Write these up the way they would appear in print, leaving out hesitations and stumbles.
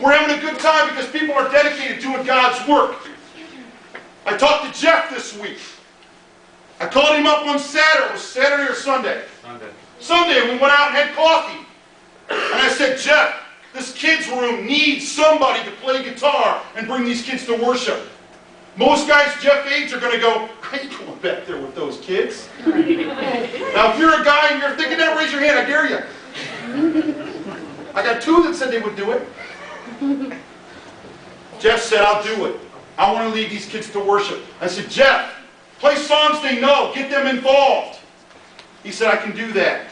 We're having a good time because people are dedicated to doing God's work. I talked to Jeff this week. I called him up on Saturday. It was Saturday or Sunday? Sunday. We went out and had coffee. And I said, Jeff, this kids' room needs somebody to play guitar and bring these kids to worship. Most guys Jeff's age are going to go, I ain't going back there with those kids. Now, if you're a guy and you're thinking that, raise your hand. I dare you. I got two that said they would do it. Jeff said, I'll do it. I want to lead these kids to worship. I said, Jeff, play songs they know. Get them involved. He said, I can do that.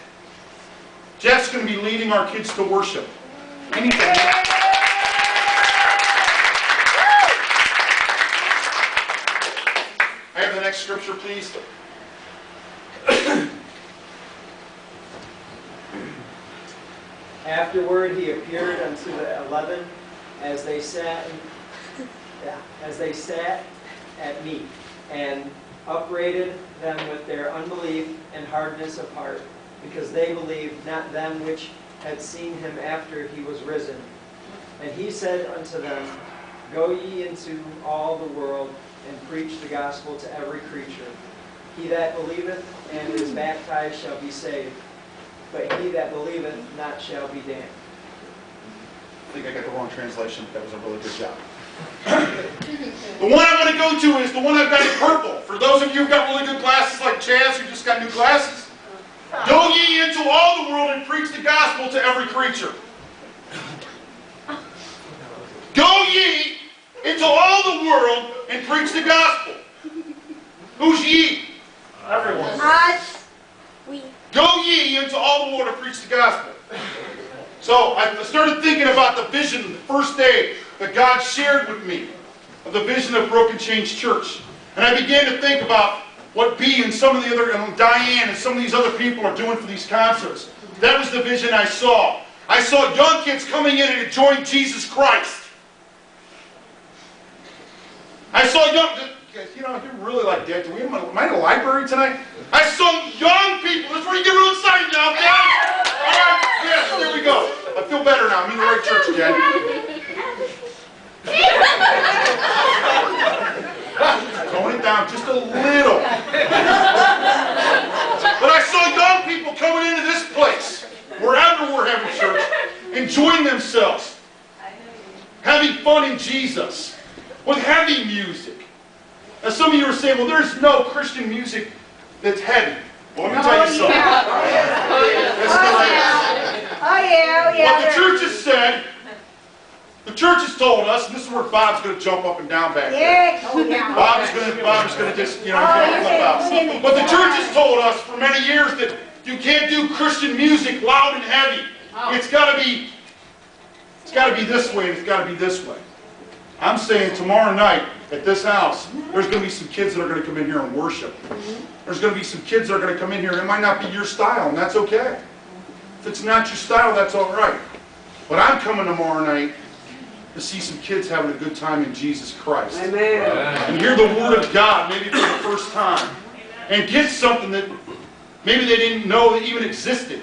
Jeff's going to be leading our kids to worship. Anything. I have the next scripture, please. Afterward, he appeared unto the 11 as they sat at meat, and upbraided them with their unbelief and hardness of heart, because they believed not them which had seen him after he was risen. And he said unto them, Go ye into all the world, and preach the gospel to every creature. He that believeth and is baptized shall be saved, but he that believeth not shall be damned. I think I got the wrong translation. That was a really good job. The one I'm going to go to is the one I've got in purple. For those of you who've got really good glasses like Chaz, who just got new glasses. Go ye into all the world and preach the gospel to every creature. Go ye into all the world and preach the gospel. Who's ye? Everyone. Us. We. Go ye into all the world and preach the gospel. So I started thinking about the vision the first day that God shared with me of the vision of Broken Chains Church. And I began to think about what B and some of the other, and Diane and some of these other people are doing for these concerts. That was the vision I saw. I saw young kids coming in and enjoying Jesus Christ. I saw young, you know, you're really like that. Am I in a library tonight? I saw young people. That's where you get real excited now, okay? All right, yes, there we go. I feel better now. I'm in the right church again. Tone it down just a little. But I saw young people coming into this place, wherever we're having church, enjoying themselves, having fun in Jesus, with heavy music. Now some of you are saying, well, there's no Christian music that's heavy. Well, let me tell you something. What the church has said, the church has told us, and this is where Bob's going to jump up and down back there. Bob's going to just, you know, flip out. But the church has told us for many years that you can't do Christian music loud and heavy. It's got to be this way, and it's got to be this way. I'm saying tomorrow night at this house, there's going to be some kids that are going to come in here and worship. There's going to be some kids that are going to come in here, and it might not be your style, and that's okay. If it's not your style, that's all right. But I'm coming tomorrow night to see some kids having a good time in Jesus Christ. Amen. And hear the Word of God, maybe for the first time. And get something that maybe they didn't know that even existed.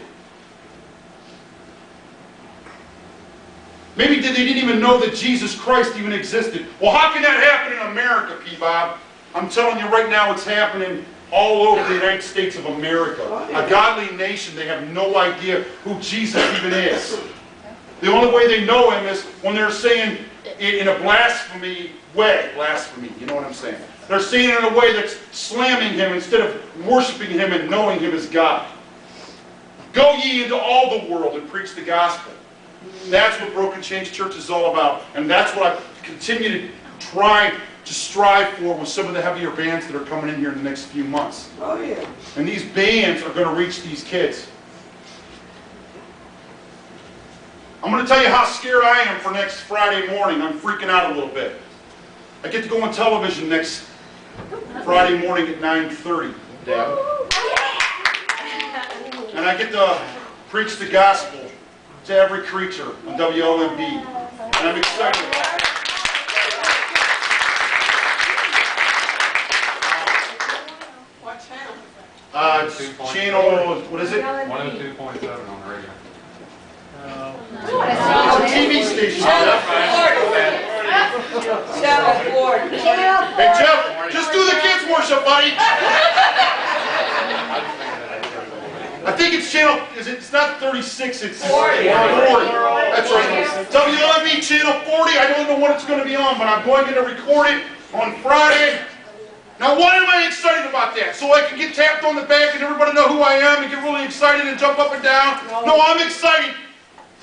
Maybe they didn't even know that Jesus Christ even existed. Well, how can that happen in America, P-Bob? I'm telling you right now, it's happening all over the United States of America. A godly nation, they have no idea who Jesus even is. The only way they know Him is when they're saying in a blasphemy way. Blasphemy, you know what I'm saying? They're saying it in a way that's slamming Him instead of worshiping Him and knowing Him as God. Go ye into all the world and preach the gospel. That's what Broken Chains Church is all about. And that's what I continue to try to strive for with some of the heavier bands that are coming in here in the next few months. Oh, yeah. And these bands are going to reach these kids. I'm going to tell you how scared I am for next Friday morning. I'm freaking out a little bit. I get to go on television next Friday morning at 9:30, Dad. And I get to preach the gospel to every creature on WLMB. And I'm excited about it. What channel? It's channel, what is it? 102.7 on the radio. It's a TV station, Jeff. Channel 4. Hey, Jeff, just do the kids' worship, buddy. I think it's channel, it's not 36, it's 40. That's right. WLME channel 40, I don't know what it's going to be on, but I'm going to record it on Friday. Now, why am I excited about that? So I can get tapped on the back and everybody know who I am and get really excited and jump up and down? No, I'm excited.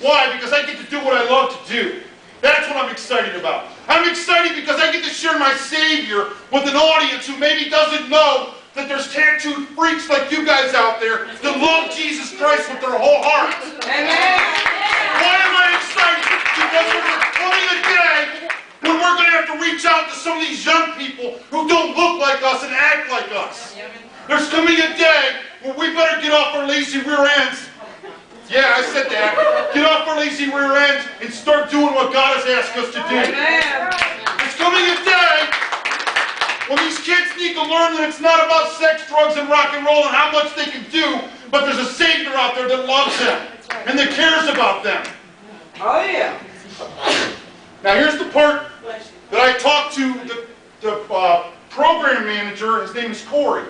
Why? Because I get to do what I love to do. That's what I'm excited about. I'm excited because I get to share my Savior with an audience who maybe doesn't know that there's tattooed freaks like you guys out there that love Jesus Christ with their whole heart. Amen. Why am I excited? Because there's coming a day when we're going to have to reach out to some of these young people who don't look like us and act like us. There's coming a day where we better get off our lazy rear ends. Yeah, I said that. Get off our lazy rear ends and start doing what God has asked us to do. It's coming a day when these kids need to learn that it's not about sex, drugs, and rock and roll and how much they can do, but there's a Savior out there that loves them and that cares about them. Oh, yeah. Now here's the part that I talked to the program manager. His name is Corey.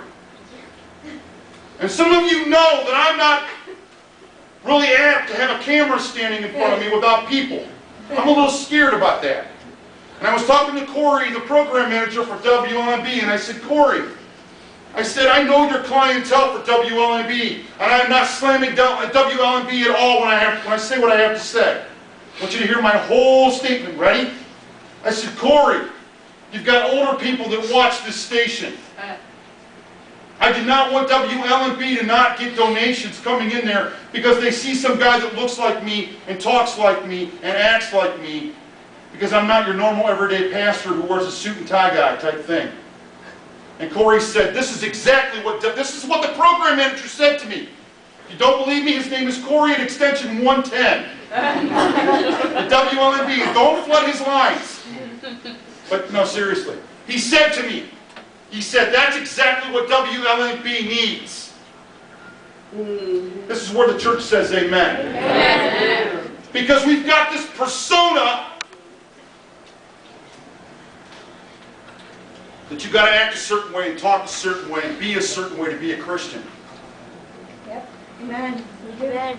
And some of you know that I'm not really apt to have a camera standing in front of me without people. I'm a little scared about that. And I was talking to Corey, the program manager for WLMB, and I said, Corey, I said, I know your clientele for WLMB, and I'm not slamming WLMB at all when I say what I have to say. I want you to hear my whole statement. Ready? I said, Corey, you've got older people that watch this station. I did not want WLMB to not get donations coming in there because they see some guy that looks like me and talks like me and acts like me, because I'm not your normal everyday pastor who wears a suit and tie guy type thing. And Corey said, this is what the program manager said to me. If you don't believe me, his name is Corey at extension 110. At WLMB, don't flood his lines. But no, seriously. He said to me, he said, that's exactly what WLMB needs. This is where the church says amen. Amen. Because we've got this persona that you got to act a certain way and talk a certain way and be a certain way to be a Christian. Yep. Amen. Amen.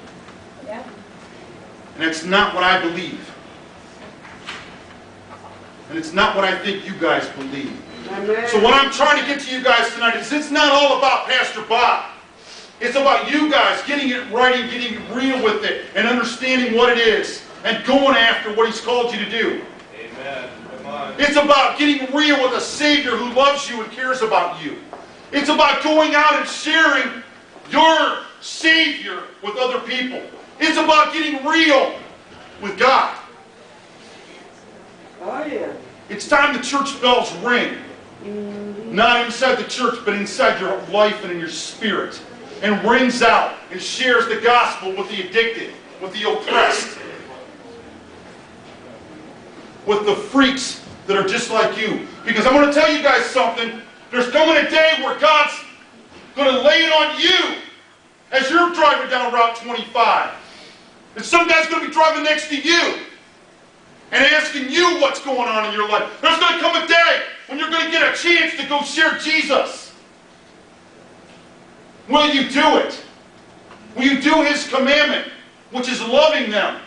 Yep. And it's not what I believe. And it's not what I think you guys believe. Amen. So what I'm trying to get to you guys tonight is it's not all about Pastor Bob. It's about you guys getting it right and getting real with it and understanding what it is and going after what He's called you to do. Amen. Come on. It's about getting real with a Savior who loves you and cares about you. It's about going out and sharing your Savior with other people. It's about getting real with God. Oh, yeah. It's time the church bells ring. Not inside the church, but inside your life and in your spirit. And rings out and shares the gospel with the addicted, with the oppressed, with the freaks that are just like you. Because I'm going to tell you guys something. There's coming a day where God's going to lay it on you as you're driving down Route 25. And some guy's going to be driving next to you and asking you what's going on in your life. There's going to come a day when you're going to get a chance to go share Jesus. Will you do it? Will you do His commandment, which is loving them,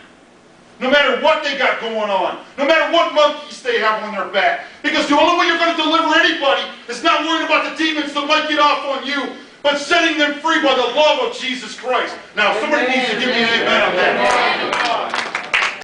no matter what they got going on, no matter what monkeys they have on their back? Because the only way you're going to deliver anybody is not worrying about the demons that might get off on you, but setting them free by the love of Jesus Christ. Now, somebody needs to give me an amen on that.